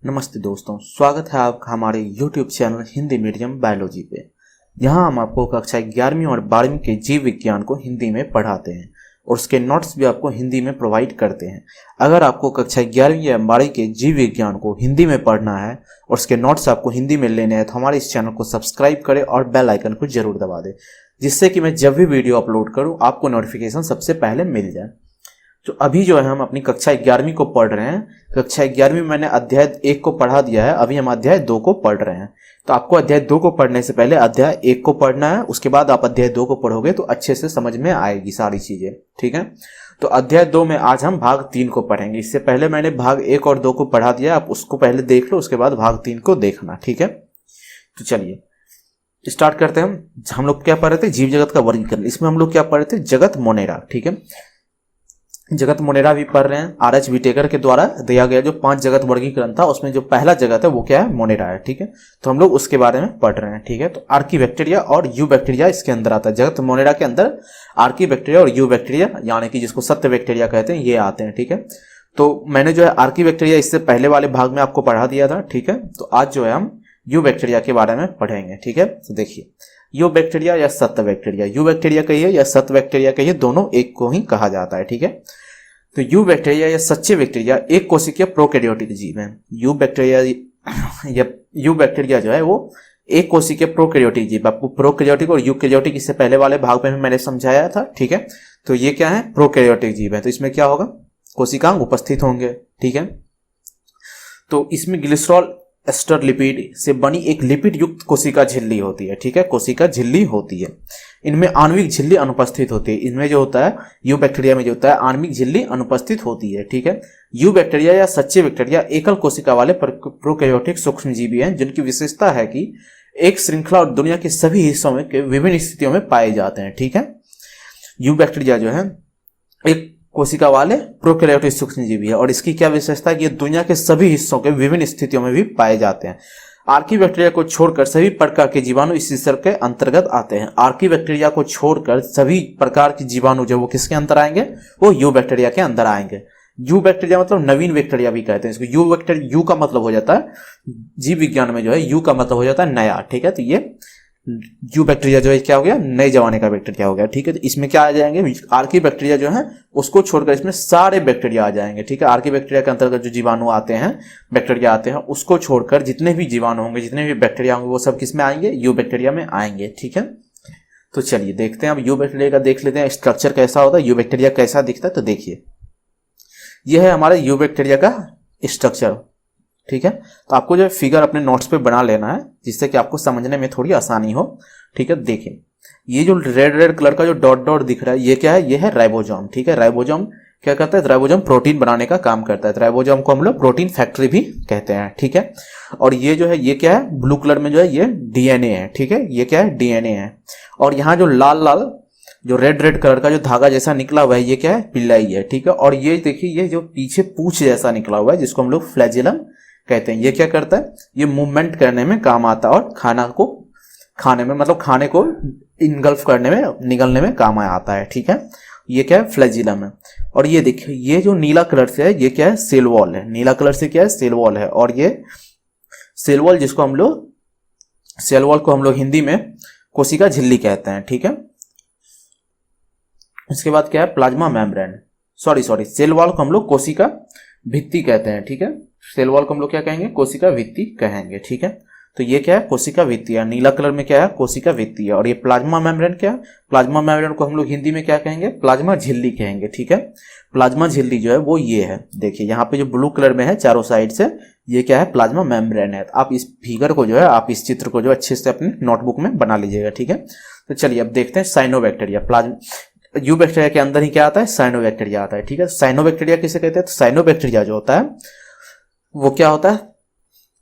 नमस्ते दोस्तों, स्वागत है आपका हमारे YouTube channel Hindi medium biology पे। यहाँ हम आपको कक्षा 11वीं और 12वीं के जीव विज्ञान को हिंदी में पढ़ाते हैं और उसके नोट्स भी आपको हिंदी में प्रोवाइड करते हैं। अगर आपको कक्षा 11वीं या 12वीं के जीव विज्ञान को हिंदी में पढ़ना है और उसके नोट्स आपको हिंदी में लेने हैं तो हमारे इस चैनल को सब्सक्राइब करें और बेल आइकन को जरूर दबा दें, जिससे कि मैं जब भी वीडियो अपलोड करूँ आपको नोटिफिकेशन सबसे पहले मिल जाए। तो अभी जो है हम अपनी कक्षा 11वीं को पढ़ रहे हैं। कक्षा 11वीं में मैंने अध्याय 1 को पढ़ा दिया है, अभी हम अध्याय 2 को पढ़ रहे हैं। तो आपको अध्याय 2 को पढ़ने से पहले अध्याय 1 को पढ़ना है, उसके बाद आप अध्याय 2 को पढ़ोगे तो अच्छे से समझ में आएगी सारी चीजें। ठीक है, तो अध्याय 2 में आज हम भाग 3 को पढ़ेंगे। इससे पहले मैंने भाग 1 और 2 को पढ़ा दिया, आप उसको पहले देख लो, उसके बाद भाग 3 को देखना। ठीक है, तो चलिए स्टार्ट करते हैं। हम लोग क्या पढ़ रहे थे? जीव जगत का वर्गीकरण। इसमें हम लोग क्या पढ़ रहे थे? जगत मोनेरा। ठीक है, जगत मोनेरा भी पढ़ रहे हैं। आर.एच. विटेकर के द्वारा दिया गया जो 5 जगत वर्गीकरण था, उसमें जो पहला जगत है वो क्या है? मोनेरा है। ठीक है, तो हम लोग उसके बारे में पढ़ रहे हैं। ठीक है, तो आर्कीबैक्टीरिया और यू बैक्टीरिया इसके अंदर आता है। जगत मोनेरा के अंदर आर्कीबैक्टीरिया और यू बैक्टीरिया, यानी कि जिसको सत्य बैक्टीरिया कहते हैं, ये आते हैं। ठीक है, तो मैंने जो है आर्कीबैक्टीरिया इससे पहले वाले भाग में आपको पढ़ा दिया था। ठीक है, तो आज जो है हम यू बैक्टीरिया के बारे में पढ़ेंगे। ठीक है, तो देखिए, यू बैक्टीरिया या सत्य बैक्टीरिया, यू बैक्टीरिया कहिए या सत्य बैक्टीरिया कहिए, दोनों एक को ही कहा जाता है। ठीक है, तो यू बैक्टीरिया या सच्चे बैक्टीरिया एक कोशिकीय प्रोकैरियोटिक जीव है। यू बैक्टीरिया जो है वो एक कोशिकीय प्रोकैरियोटिक जीव। आपको प्रोकैरियोटिक और यूकैरियोटिक इससे पहले वाले भाग में मैंने समझाया था। ठीक है, तो ये क्या है? प्रोकैरियोटिक जीव है। तो इसमें क्या होगा? कोशिकांग उपस्थित होंगे। ठीक है, तो इसमें ग्लिसरॉल एस्टर लिपिड से बनी एक लिपिड युक्त कोशिका झिल्ली होती है। ठीक है, कोशिका झिल्ली होती है। इनमें आणविक झिल्ली अनुपस्थित होती है। इनमें जो होता है यू बैक्टीरिया में जो होता है आणविक झिल्ली अनुपस्थित होती है। ठीक है, यू बैक्टीरिया या सच्चे बैक्टीरिया एकल कोशिका वाले प्रोकैरियोटिक सूक्ष्मजीवी हैं, जिनकी विशेषता है कि एक श्रृंखला और दुनिया के सभी हिस्सों में विभिन्न स्थितियों में पाए जाते हैं। ठीक है, यू बैक्टीरिया जो है एक कोशिका वाले प्रोकैरियोटिक सूक्ष्मजीवी है और इसकी क्या विशेषता है कि ये दुनिया के सभी हिस्सों के विभिन्न स्थितियों में भी पाए जाते हैं। आर्कीबैक्टीरिया को छोड़कर सभी प्रकार के जीवाणु इस स्तर के अंतर्गत आते हैं। आर्कीबैक्टीरिया को छोड़कर सभी प्रकार के जीवाणु जो वो किसके अंदर आएंगे? वो यू बैक्टीरिया के अंदर आएंगे। यू बैक्टीरिया मतलब नवीन बैक्टीरिया भी कहते हैं इसको। यू बैक्टीरिया, यू का मतलब हो जाता है जीव विज्ञान में जो है यू का मतलब हो जाता है नया। ठीक है, तो ये यू बैक्टीरिया जो है क्या हो गया? नए जमाने का बैक्टीरिया हो गया। ठीक है, तो इसमें क्या आ जाएंगे? आर्की बैक्टीरिया जो है उसको छोड़कर इसमें सारे बैक्टीरिया आ जाएंगे। ठीक है, आर्की बैक्टीरिया के अंतर्गत जो जीवाणु आते हैं, बैक्टीरिया आते हैं, उसको छोड़कर जितने भी जीवाणु होंगे, जितने भी बैक्टीरिया होंगे, वो सब किस में आएंगे? यू बैक्टीरिया में आएंगे। ठीक है, तो चलिए देखते हैं अब यू बैक्टीरिया का देख लेते हैं स्ट्रक्चर कैसा होता है, यू बैक्टीरिया कैसा दिखता है। तो देखिए, यह है हमारे यू बैक्टीरिया का स्ट्रक्चर। ठीक है, तो आपको जो फिगर अपने नोट्स पे बना लेना है, जिससे कि आपको समझने में थोड़ी आसानी हो। ठीक है, देखिए ये जो रेड कलर का जो डॉट डॉट दिख रहा है, ये क्या है? ये है राइबोसोम। ठीक है, राइबोसोम क्या करता है? राइबोसोम प्रोटीन बनाने का काम करता है। राइबोसोम को हम लोग प्रोटीन फैक्ट्री भी कहते हैं। ठीक है, और ये जो है ये क्या है? ब्लू कलर में जो है ये डीएनए है। ठीक है, ये क्या है? डीएनए है। और यहाँ जो लाल लाल जो रेड कलर का जो धागा जैसा निकला हुआ है, ये क्या है? पिल्लाई है। ठीक है, और ये देखिए ये जो पीछे पूंछ जैसा निकला हुआ है, जिसको हम लोग फ्लैजिलम कहते हैं, ये क्या करता है? ये मूवमेंट करने में काम आता है और खाना को खाने में, मतलब खाने को इनगल्फ करने में, निगलने में काम आता है। ठीक है, ये क्या है? फ्लैजिलम है। और ये देखिए ये जो नीला कलर से है, ये क्या है? सेल वॉल है। नीला कलर से क्या है? सेल वॉल है। और ये सेल वॉल जिसको हम लोग, सेल वॉल को हम लोग हिंदी में कोशिका झिल्ली कहते हैं। ठीक है, इसके बाद क्या है? Plasma membrane, sorry cell wall को हम लोग कोशिका भित्ति कहते हैं। ठीक है, सेल वॉल को हम लोग क्या कहेंगे? कोशिका भित्ति कहेंगे। ठीक है, तो ये क्या है? कोशिका भित्ति है। नीला कलर में क्या है? कोशिका भित्ति है। और ये प्लाज्मा मेम्ब्रेन क्या है? प्लाज्मा मेम्ब्रेन को हम लोग हिंदी में क्या कहेंगे? प्लाज्मा झिल्ली कहेंगे। ठीक है, प्लाज्मा झिल्ली जो है वो ये है। देखिए यहाँ पे जो ब्लू कलर में है चारों साइड से, ये क्या है? प्लाज्मा मेम्ब्रेन है। आप इस फिगर को जो है, आप इस चित्र को जो अच्छे से अपने नोटबुक में बना लीजिएगा। ठीक है, तो चलिए अब देखते हैं साइनोबैक्टीरिया। यू बैक्टीरिया के अंदर ही क्या आता है? साइनोबैक्टीरिया आता है। ठीक है, साइनोबैक्टीरिया किसे कहते हैं? तो साइनोबैक्टीरिया जो होता है वो क्या होता है?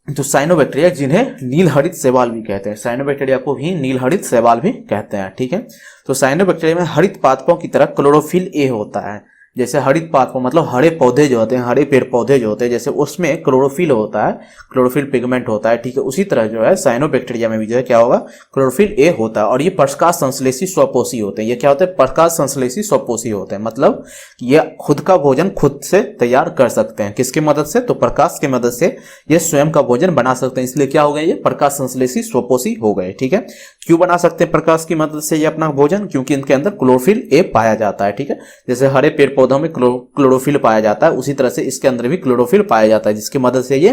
तो साइनोबैक्टीरिया जिन्हें नील हरित शैवाल भी कहते हैं, साइनोबैक्टीरिया को भी नील हरित शैवाल भी कहते हैं। ठीक है, तो साइनोबैक्टीरिया में हरित पादपों की तरह क्लोरोफिल ए होता है। जैसे हरित पादपों मतलब हरे पौधे जो होते हैं, हरे पेड़ पौधे जो होते हैं, जैसे उसमें क्लोरोफिल होता है, क्लोरोफिल पिगमेंट होता है, ठीक है। उसी तरह जो है साइनोबैक्टीरिया में भी जो है क्या होगा, क्लोरोफिल ए होता है। और ये प्रकाश संश्लेषी स्वपोषी होते हैं। ये क्या होते हैं, प्रकाश संश्लेषी स्वपोषी होते हैं, मतलब ये खुद का भोजन खुद से तैयार कर सकते हैं। किसकी मदद से, तो प्रकाश की मदद से ये स्वयं का भोजन बना सकते हैं। इसलिए क्या हो गए, ये प्रकाश संश्लेषी स्वपोषी हो गए, ठीक है। क्यों बना सकते हैं प्रकाश की मदद से ये अपना भोजन, क्योंकि इनके अंदर क्लोरोफिल ए पाया जाता है, ठीक है। जैसे हरे पेड़ पौधों में क्लोरोफिल पाया जाता है, उसी तरह से इसके अंदर भी क्लोरोफिल पाया जाता है, जिसकी मदद से ये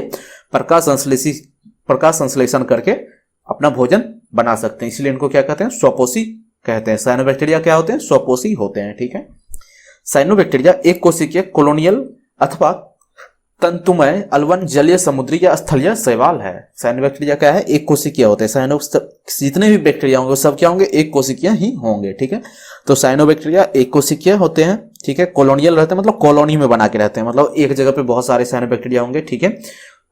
प्रकाश संश्लेषण करके अपना भोजन बना सकते हैं। इसलिए इनको क्या कहते हैं, स्वपोषी कहते हैं। साइनोबैक्टीरिया क्या होते हैं, स्वपोषी होते हैं, ठीक है। साइनोबैक्टीरिया एक कोशिकीय कॉलोनियल अथवा तंतुमय अल्वन जलीय समुद्री या स्थलीय शैवाल है। साइनोबैक्टीरिया क्या है, एक कोशिकीय होते हैं। जितने भी बैक्टीरिया होंगे सब क्या होंगे, एक कोशिकीय ही होंगे, ठीक है। तो साइनोबैक्टीरिया एक कोशिकीय होते हैं, ठीक है। कॉलोनियल रहते हैं मतलब कॉलोनी में बना के रहते हैं, मतलब एक जगह पे बहुत सारे साइनोबैक्टीरिया होंगे, ठीक है।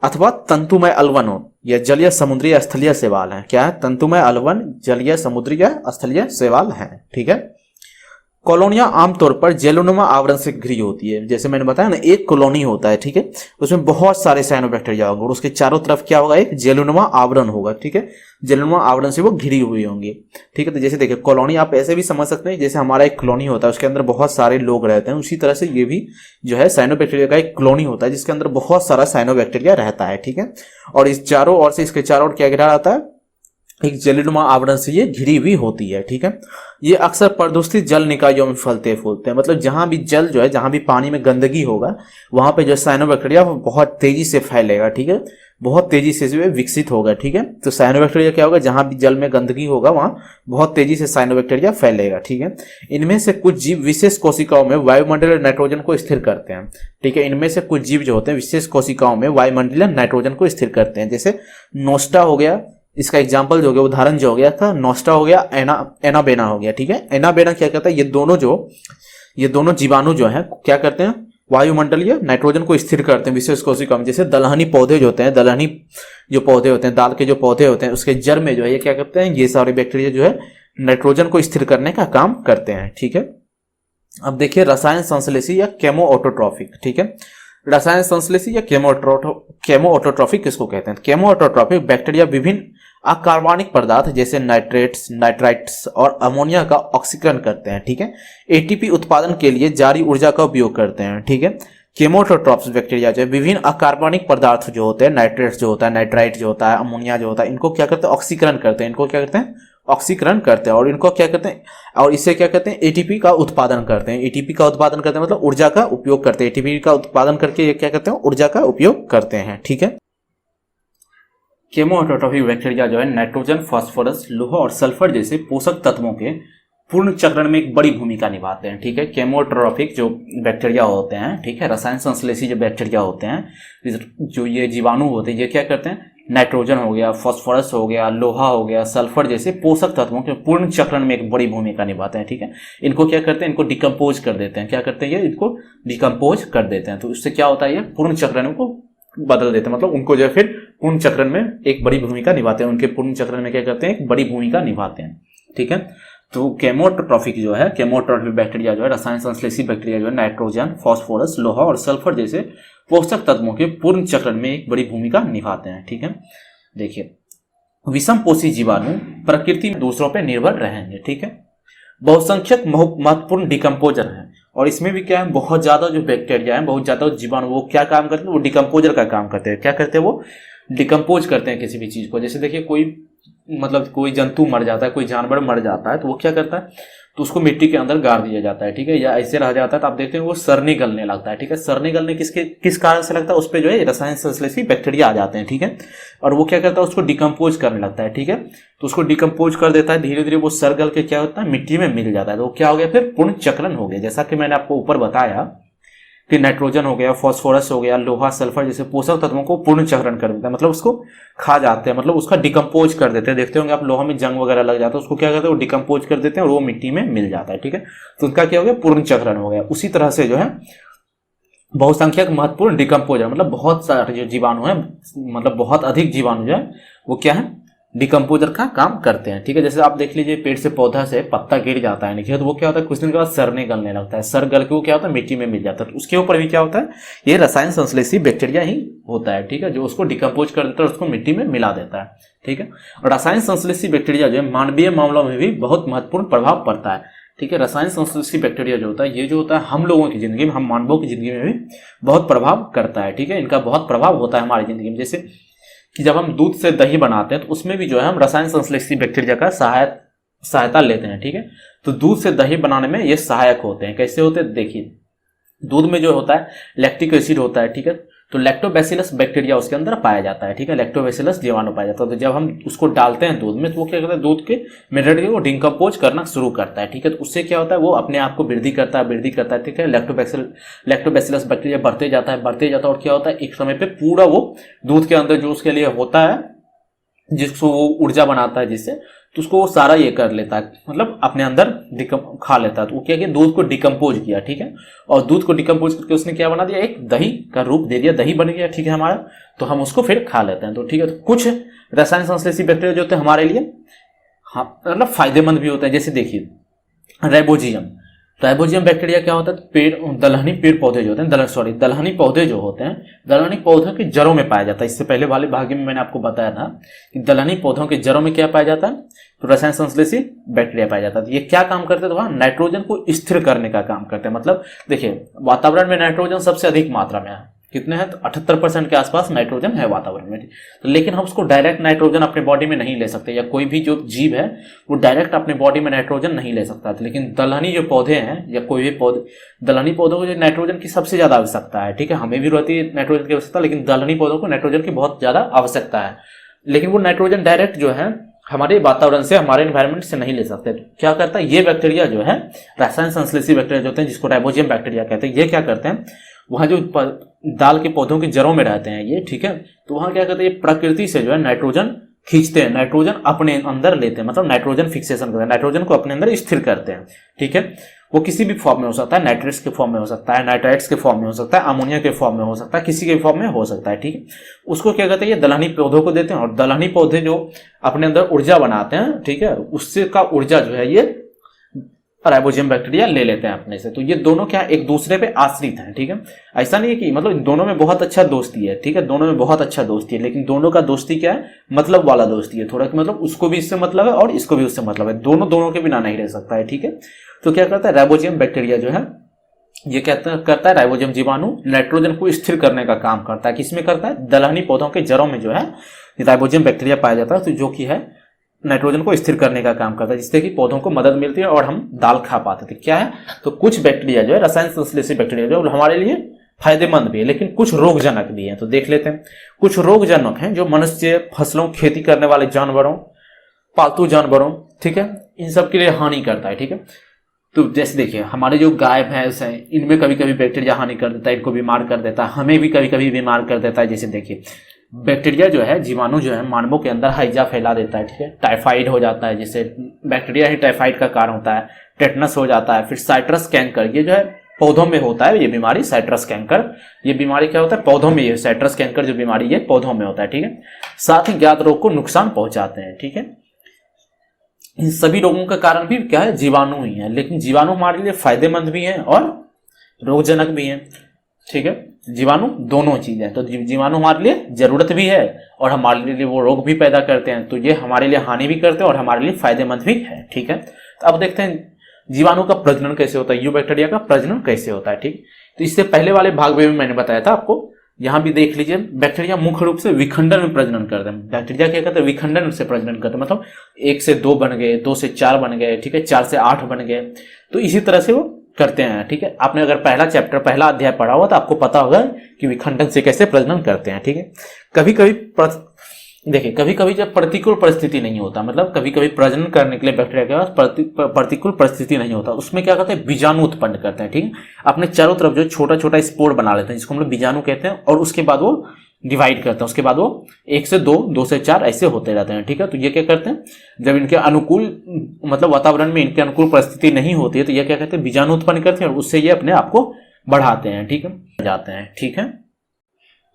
अथवा तंतुमय अल्वन हो या जलीय समुद्री या स्थलीय शैवाल है। क्या है, तंतुमय अल्वन जलीय समुद्री या स्थलीय शैवाल है, ठीक है। कॉलोनियां आमतौर पर जेलोनुमा आवरण से घिरी होती है। जैसे मैंने बताया ना, एक कॉलोनी होता है, ठीक है, उसमें बहुत सारे साइनोबैक्टीरिया होंगे और उसके चारों तरफ क्या होगा, एक जेलोनुमा आवरण होगा, ठीक है। जेलोनुमा आवरण से वो घिरी हुई होंगी, ठीक है। तो जैसे देखिए कॉलोनी आप ऐसे भी समझ सकते हैं, जैसे हमारा एक कॉलोनी होता है उसके अंदर बहुत सारे लोग रहते हैं, उसी तरह से ये भी जो है साइनोबैक्टीरिया का एक कॉलोनी होता है जिसके अंदर बहुत सारा साइनोबैक्टीरिया रहता है, ठीक है। और इस चारों ओर से, इसके चारों ओर क्या घिरा रहता है, एक जेलोनुमा आवरण से ये घिरी हुई होती है, ठीक है। ये अक्सर प्रदूषित जल निकायों में फलते फूलते हैं, मतलब जहां भी जल जो है, जहां भी पानी में गंदगी होगा वहां पे जो साइनोबैक्टीरिया बहुत तेजी से फैलेगा, ठीक है, बहुत तेजी से जो विकसित होगा, ठीक है। तो साइनोबैक्टीरिया क्या होगा, जहां भी जल में गंदगी होगा वहां बहुत तेजी से साइनोबैक्टीरिया फैलेगा, ठीक है। इनमें से कुछ जीव विशेष कोशिकाओं में वायुमंडलीय नाइट्रोजन को स्थिर करते हैं, ठीक है। इनमें से कुछ जीव जो होते हैं विशेष कोशिकाओं में वायुमंडलीय नाइट्रोजन को स्थिर करते हैं, जैसे नोस्टा हो गया, इसका एग्जाम्पल जो हो गया, उदाहरण जो हो गया था, नोस्टा हो गया, एनाबेना हो गया, ठीक है। एनाबेना क्या करता है, ये दोनों जीवाणु जो है क्या करते हैं, वायुमंडलीय नाइट्रोजन को स्थिर करते हैं विशेष कोशिकाओं में। जैसे दलहनी पौधे जो होते हैं, दलहनी जो पौधे होते हैं, दाल के जो पौधे होते हैं, उसके जड़ में जो है ये क्या करते हैं, ये सारे बैक्टीरिया जो है नाइट्रोजन को स्थिर करने का काम करते हैं, ठीक है। अब देखिए रसायन संश्लेषी या केमो ऑटोट्रॉफिक, ठीक है। रसायन संश्लेषी या केमो ऑटोट्रॉफिक किसको कहते हैं, केमो ऑटोट्रॉफिक बैक्टीरिया विभिन्न अकार्बनिक पदार्थ जैसे नाइट्रेट्स, नाइट्राइट्स और अमोनिया का ऑक्सीकरण करते हैं, ठीक है। एटीपी उत्पादन के लिए जारी ऊर्जा का उपयोग करते हैं, ठीक है। केमोटोट्रॉप्स बैक्टीरिया जो है विभिन्न अकार्बनिक पदार्थ जो होते हैं, नाइट्रेट्स जो होता है, नाइट्राइट जो होता है, अमोनिया जो होता है, इनको क्या करते हैं, ऑक्सीकरण करते हैं। इनको क्या करते हैं, ऑक्सीकरण करते हैं। और इनको क्या करते हैं, और इससे क्या करते हैं, एटीपी का उत्पादन करते हैं। एटीपी का उत्पादन करते हैं मतलब ऊर्जा का उपयोग करते हैं। एटीपी का उत्पादन करके ये क्या करते हैं, ऊर्जा का उपयोग करते हैं, ठीक है। केमो ऑटोट्रॉफिक बैक्टीरिया जो है नाइट्रोजन, फास्फोरस, लोहा और सल्फर जैसे पोषक तत्वों के पूर्ण चक्रण में एक बड़ी भूमिका निभाते हैं, ठीक है। केमोट्रॉफिक जो बैक्टीरिया होते हैं, ठीक है, रसायन संश्लेषी जो बैक्टीरिया होते हैं, जो ये जीवाणु होते हैं, ये क्या करते हैं, नाइट्रोजन हो गया, फास्फोरस हो गया, लोहा हो गया, सल्फर जैसे पोषक तत्वों के पूर्ण चक्रण में एक बड़ी भूमिका निभाते हैं, ठीक है। इनको क्या करते हैं, इनको डिकम्पोज कर देते हैं। क्या करते हैं, ये इनको डिकम्पोज कर देते हैं। तो इससे क्या होता है, ये पूर्ण चक्रण को बदल देते हैं, मतलब उनको जो है फिर पूर्ण चक्रण में एक बड़ी भूमिका निभाते हैं। उनके पूर्ण चक्रण में क्या करते हैं, एक बड़ी भूमिका निभाते हैं, ठीक है। तो केमोट्रॉफिक जो है, केमोट्रॉफिक बैक्टीरिया जो है, रसायन संश्लेषी बैक्टीरिया जो है, नाइट्रोजन, फास्फोरस, लोहा और सल्फर जैसे पोषक तत्वों के पूर्ण चक्रण में एक बड़ी भूमिका निभाते हैं, ठीक है। देखिए विषम पोषी जीवाणु प्रकृति में दूसरों पर निर्भर रहेंगे, ठीक है। बहुसंख्यक महत्वपूर्ण डिकम्पोजर है, और इसमें भी क्या है, बहुत ज्यादा जो बैक्टीरिया है, बहुत ज्यादा जीवाणु, वो क्या काम करते हैं, वो डिकम्पोजर का काम करते हैं। क्या करते हैं, वो डिकम्पोज करते हैं किसी भी चीज को। जैसे देखिए कोई जंतु मर जाता है, कोई जानवर मर जाता है, तो वो क्या करता है, तो उसको मिट्टी के अंदर गाड़ दिया जाता है, ठीक है, या ऐसे रह जाता है, तो आप देखते हैं वो सड़ने गलने लगता है, ठीक है। सड़ने गलने किस कारण से लगता है, उस पर जो है रसायन संश्लेषी बैक्टीरिया आ जाते हैं, ठीक है। और वो क्या करता है, उसको डिकम्पोज करने लगता है, ठीक है। तो उसको डिकम्पोज कर देता है, धीरे धीरे वो सड़ गल के क्या होता है, मिट्टी में मिल जाता है। तो वो क्या हो गया, फिर पूर्ण चक्रण हो गया। जैसा कि मैंने आपको ऊपर बताया कि नाइट्रोजन हो गया, फास्फोरस हो गया, लोहा, सल्फर जैसे पोषक तत्वों को पूर्ण चक्रण कर देता है, मतलब उसको खा जाते हैं, मतलब उसका डिकम्पोज कर देते हैं। देखते होंगे आप, लोहा में जंग वगैरह लग जाता है, उसको क्या करते हैं, वो डिकम्पोज कर देते हैं और वो मिट्टी में मिल जाता है, ठीक है। तो उनका क्या हो गया, पूर्ण चक्रण हो गया। उसी तरह से जो है बहुसंख्यक महत्वपूर्ण डिकम्पोजर, मतलब बहुत सारे जो जीवाणु है, मतलब बहुत अधिक जीवाणु जो है वो क्या है, डिकम्पोजर का काम करते हैं, ठीक है। जैसे आप देख लीजिए पेड़ से पौधा से पत्ता गिर जाता है नीचे, तो वो क्या होता है कुछ दिन के बाद सड़ने गलने लगता है, सर गल के वो क्या होता है मिट्टी में मिल जाता है, तो उसके ऊपर भी क्या होता है ये रसायन संश्लेषी बैक्टीरिया ही होता है, ठीक है, जो उसको डिकम्पोज कर देता है, उसको मिट्टी में मिला देता है, ठीक है। और रसायन संश्लेषी बैक्टीरिया जो है मानवीय मामलों में भी बहुत महत्वपूर्ण प्रभाव पड़ता है, ठीक है। रसायन संश्लेषी बैक्टीरिया जो होता है ये जो होता है हम लोगों की जिंदगी में, हम मानवों की जिंदगी में भी बहुत प्रभाव करता है, ठीक है। इनका बहुत प्रभाव होता है हमारी जिंदगी में। जैसे कि जब हम दूध से दही बनाते हैं तो उसमें भी जो है हम रसायन संश्लेषी बैक्टीरिया का सहायता लेते हैं, ठीक है। तो दूध से दही बनाने में ये सहायक होते हैं। कैसे होते हैं देखिए, दूध में जो होता है लैक्टिक एसिड होता है, ठीक है, तो लैक्टोबैसिलस बैक्टीरिया उसके अंदर पाया जाता है, ठीक है, लैक्टोबैसिलस जीवाणु पाया जाता है। तो जब हम उसको डालते हैं दूध में तो वो क्या करता है दूध के मिनरल को डिकम्पोज करना शुरू करता है, ठीक है। तो उससे क्या होता है वो अपने आप को वृद्धि करता है, ठीक है। लैक्टोबैसिलस बैक्टीरिया बढ़ते जाता है और क्या होता है एक समय पे पूरा वो दूध के अंदर जो उसके लिए होता है जिसको वो ऊर्जा बनाता है जिससे, तो उसको वो सारा ये कर लेता है, मतलब अपने अंदर खा लेता है। तो वो क्या किया दूध को डिकम्पोज किया, ठीक है, और दूध को डिकम्पोज करके उसने क्या बना दिया एक दही का रूप दे दिया, दही बन गया, ठीक है हमारा, तो हम उसको फिर खा लेते हैं। तो ठीक है, तो कुछ रसायन संश्लेषी बैक्टीरिया जो होते हैं हमारे लिए हाँ मतलब फायदेमंद भी होते हैं। जैसे देखिए राइबोजियम बैक्टीरिया क्या होता है पेड़ दलहनी पेड़ पौधे जो होते हैं दलहनी पौधे जो होते हैं दलहनी पौधों की जड़ों में पाया जाता है। इससे पहले वाले भाग में मैंने आपको बताया था कि दलहनी पौधों की जड़ों में क्या पाया जाता है तो रसायन संश्लेषी बैक्टीरिया पाया जाता है। ये क्या काम करते हैं तो वहां नाइट्रोजन को स्थिर करने का काम करते हैं। मतलब देखिए वातावरण में नाइट्रोजन सबसे अधिक मात्रा में है, कितने हैं तो 78% के आसपास नाइट्रोजन है वातावरण में, तो लेकिन हम उसको डायरेक्ट नाइट्रोजन अपने बॉडी में नहीं ले सकते, या कोई भी जो जीव है वो डायरेक्ट अपने बॉडी में नाइट्रोजन नहीं ले सकता। लेकिन दलहनी जो पौधे हैं या कोई भी पौधे दलहनी पौधों को जो नाइट्रोजन की सबसे ज्यादा आवश्यकता है, ठीक है, हमें भी रहती है नाइट्रोजन की आवश्यकता, लेकिन दलहनी पौधों को नाइट्रोजन की बहुत ज्यादा आवश्यकता है। लेकिन वो नाइट्रोजन डायरेक्ट जो है हमारे वातावरण से हमारे एनवायरनमेंट से नहीं ले सकते। तो क्या करता है ये बैक्टीरिया जो है रसायन संश्लेषी बैक्टीरिया जो होते हैं जिसको राइबोजियम बैक्टीरिया कहते हैं, ये क्या करते हैं वहां जो दाल के पौधों की जड़ों में रहते हैं ये, ठीक है, तो वहां क्या करते हैं प्रकृति से जो है नाइट्रोजन खींचते हैं, नाइट्रोजन अपने अंदर लेते हैं, मतलब नाइट्रोजन फिक्सेशन करते हैं, नाइट्रोजन को अपने अंदर स्थिर करते हैं, ठीक है। वो किसी भी फॉर्म में हो सकता है, नाइट्रेट्स के फॉर्म में हो सकता है, नाइट्राइट्स के फॉर्म में हो सकता है, अमोनिया के फॉर्म में हो सकता है, किसी के फॉर्म में हो सकता है, ठीक है। उसको क्या कहते हैं ये दलहनी पौधों को देते हैं, और दलहनी पौधे जो अपने अंदर ऊर्जा बनाते हैं, ठीक है, उससे का ऊर्जा जो है ये राइबोजियम बैक्टीरिया ले लेते हैं अपने से। तो ये दोनों क्या एक दूसरे पे आश्रित हैं, ठीक है। ऐसा नहीं है कि मतलब दोनों में बहुत अच्छा दोस्ती है, ठीक है, दोनों में बहुत अच्छा दोस्ती है, लेकिन दोनों का दोस्ती क्या है मतलब वाला दोस्ती है थोड़ा, मतलब उसको भी इससे मतलब है और इसको भी उससे मतलब है, दोनों के बिना नहीं रह सकता है, ठीक है। तो क्या करता है राइबोजियम बैक्टीरिया जो है ये करता है राइबोजियम जीवाणु नाइट्रोजन को स्थिर करने का काम करता है। किसमें करता है दलहनी पौधों के जड़ों में जो है राइबोजियम बैक्टीरिया पाया जाता है, तो जो कि है नाइट्रोजन को स्थिर करने का काम करता है, जिससे कि पौधों को मदद मिलती है और हम दाल खा पाते थे। क्या है तो कुछ बैक्टीरिया जो है रसायन संश्लेषी बैक्टीरिया जो हमारे लिए फायदेमंद भी है, लेकिन कुछ रोगजनक भी है। तो देख लेते हैं कुछ रोगजनक हैं जो मनुष्य फसलों खेती करने वाले जानवरों पालतू जानवरों, ठीक है, इन सब के लिए हानि करता है, ठीक है। तो जैसे देखिए हमारे जो गाय भैंस है इनमें कभी कभी बैक्टीरिया हानि कर देता है, इनको बीमार कर देता है, हमें भी कभी कभी बीमार कर देता है। जैसे देखिए बैक्टीरिया जो है जीवाणु जो है मानवों के अंदर हैजा फैला देता है, ठीक है, टाइफाइड हो जाता है, जिससे बैक्टीरिया ही टाइफाइड का कारण होता है, टेटनस हो जाता है, फिर साइट्रस कैंकर ये जो है पौधों में होता है ये बीमारी साइट्रस कैंकर, ये बीमारी क्या होता है पौधों में, ये साइट्रस कैंकर जो बीमारी है पौधों में होता है, ठीक है। साथ ही ज्ञात रोग को नुकसान पहुंचाते हैं, ठीक है। इन सभी रोगों का कारण भी क्या है जीवाणु ही है, लेकिन जीवाणु हमारे लिए फायदेमंद भी है और रोगजनक भी है, ठीक है। जीवाणु दोनों चीज है, तो जीवाणु हमारे लिए जरूरत भी है और हमारे लिए वो रोग भी पैदा करते हैं, तो ये हमारे लिए हानि भी करते हैं और हमारे लिए फायदेमंद भी है, ठीक है। तो अब देखते हैं जीवाणु का प्रजनन कैसे होता है, यू बैक्टीरिया का प्रजनन कैसे होता है, ठीक। तो इससे पहले वाले भाग में भी मैंने बताया था आपको, यहां भी देख लीजिए बैक्टीरिया मुख्य रूप से विखंडन में प्रजनन करते हैं। बैक्टीरिया क्या करते हैं विखंडन से प्रजनन करते हैं, मतलब 1 से 2 बन गए, 2 से 4 बन गए, ठीक है, 4 से 8 बन गए, तो इसी तरह से वो करते हैं, ठीक है। आपने अगर पहला अध्याय पढ़ा हुआ तो आपको पता होगा कि विखंडन से कैसे प्रजनन करते हैं, ठीक है। कभी कभी जब प्रतिकूल परिस्थिति नहीं होता, मतलब कभी कभी प्रजनन करने के लिए बैक्टीरिया के पास प्रतिकूल परिस्थिति नहीं होता, उसमें क्या करते हैं बीजाणु उत्पन्न करते हैं, ठीक है। अपने चारों तरफ जो छोटा छोटा स्पोर बना लेते हैं जिसको हम लोग बीजाणु कहते हैं, और उसके बाद वो डिवाइड करते हैं, उसके बाद वो 1 से 2, 2 से 4 ऐसे होते रहते हैं, ठीक है। तो ये क्या करते हैं जब इनके अनुकूल मतलब वातावरण में इनके अनुकूल परिस्थिति नहीं होती है तो ये क्या कहते हैं बीजाणु उत्पन्न करते हैं और उससे ये अपने आप को बढ़ाते हैं, ठीक है, जाते हैं, ठीक है।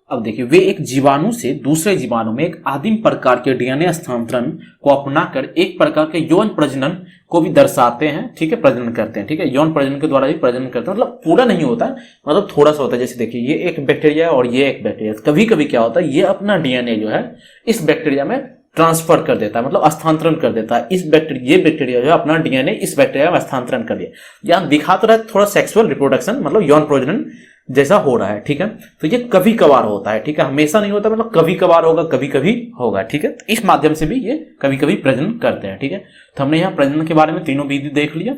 अब देखिए, वे एक जीवाणु से दूसरे जीवाणु में एक आदिम प्रकार के डीएनए स्थानांतरण को अपनाकर एक प्रकार के यौन प्रजनन को भी दर्शाते हैं, ठीक है, प्रजनन करते हैं, ठीक है, यौन प्रजनन के द्वारा भी प्रजनन करते हैं, मतलब पूरा नहीं होता है, मतलब थोड़ा सा होता है। जैसे देखिए, ये एक बैक्टीरिया है और ये एक बैक्टीरिया, कभी कभी क्या होता है, ये अपना डीएनए जो है इस बैक्टीरिया में ट्रांसफर कर देता है, मतलब स्थानांतरण कर देता है। इस बैक्टीरिया, ये बैक्टीरिया जो है अपना डीएनए इस बैक्टीरिया में स्थानांतरण कर दिया। यहाँ दिखा तो रहा है थोड़ा सेक्सुअल रिप्रोडक्शन, मतलब यौन प्रजनन जैसा हो रहा है, ठीक है। तो ये कभी कभार होता है, ठीक है, हमेशा नहीं होता, मतलब कभी कभार होगा, कभी कभी होगा, ठीक है। इस माध्यम से भी ये कभी कभी प्रजनन करते हैं, ठीक है। तो हमने यहाँ प्रजनन के बारे में तीनों विधि देख लिया,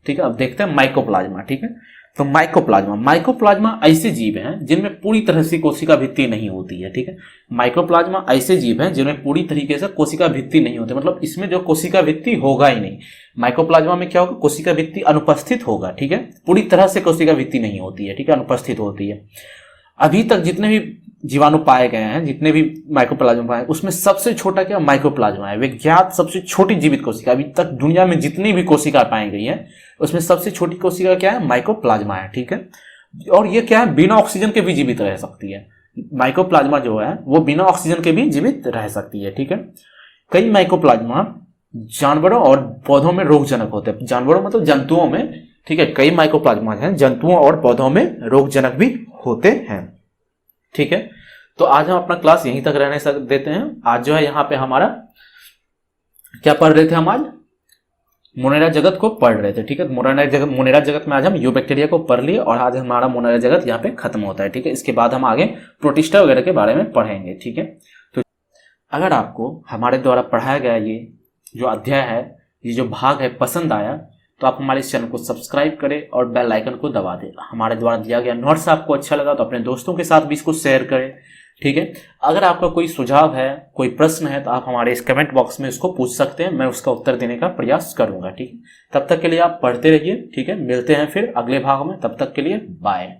ठीक है। अब देखते हैं माइकोप्लाज्मा, ठीक है। तो माइकोप्लाज्मा ऐसे जीव हैं जिनमें पूरी तरह से कोशिका भित्ति नहीं होती है, ठीक है। माइकोप्लाज्मा ऐसे जीव हैं जिनमें पूरी तरीके से कोशिका भित्ति नहीं होती, मतलब इसमें जो कोशिका भित्ति होगा ही नहीं। माइकोप्लाज्मा में क्या होगा, कोशिका भित्ति अनुपस्थित होगा, ठीक है, पूरी तरह से कोशिका भित्ति नहीं होती है, ठीक है, अनुपस्थित होती है। अभी तक जितने भी जीवाणु पाए गए हैं, जितने भी माइकोप्लाज्मा पाए, उसमें सबसे छोटा क्या माइकोप्लाज्मा है, विज्ञात सबसे छोटी जीवित कोशिका। अभी तक दुनिया में जितनी भी कोशिका पाई गई है उसमें सबसे छोटी कोशिका क्या है, माइकोप्लाज्मा है, ठीक है। और ये क्या है, बिना ऑक्सीजन के भी जीवित रह सकती है। माइकोप्लाज्मा जो है वो बिना ऑक्सीजन के भी जीवित रह सकती है, ठीक है। कई माइकोप्लाज्मा जानवरों और पौधों में रोगजनक होते हैं, जानवरों मतलब जंतुओं में, ठीक है। कई माइकोप्लाज्मा हैं जंतुओं और पौधों में रोगजनक भी होते हैं, ठीक है। तो आज हम अपना क्लास यहीं तक रहने देते हैं। आज जो है यहाँ पे हमारा क्या पढ़ रहे थे, हम आज मोनेरा जगत को पढ़ रहे थे, ठीक है। मोनेरा जगत में आज हम यूबैक्टीरिया को पढ़ लिए और आज हमारा मोनेरा जगत यहाँ पे खत्म होता है, ठीक है। इसके बाद हम आगे प्रोटिस्टा वगैरह के बारे में पढ़ेंगे, ठीक है। तो अगर आपको हमारे द्वारा पढ़ाया गया ये जो अध्याय है, ये जो भाग है, पसंद आया तो आप हमारे इस चैनल को सब्सक्राइब करें और बेल आइकन को दबा दें। हमारे द्वारा दिया गया नोट्स आपको अच्छा लगा तो अपने दोस्तों के साथ भी इसको शेयर करें, ठीक है। अगर आपका कोई सुझाव है, कोई प्रश्न है तो आप हमारे इस कमेंट बॉक्स में इसको पूछ सकते हैं, मैं उसका उत्तर देने का प्रयास करूंगा, ठीक है। तब तक के लिए आप पढ़ते रहिए, ठीक है। मिलते हैं फिर अगले भाग में, तब तक के लिए बाय।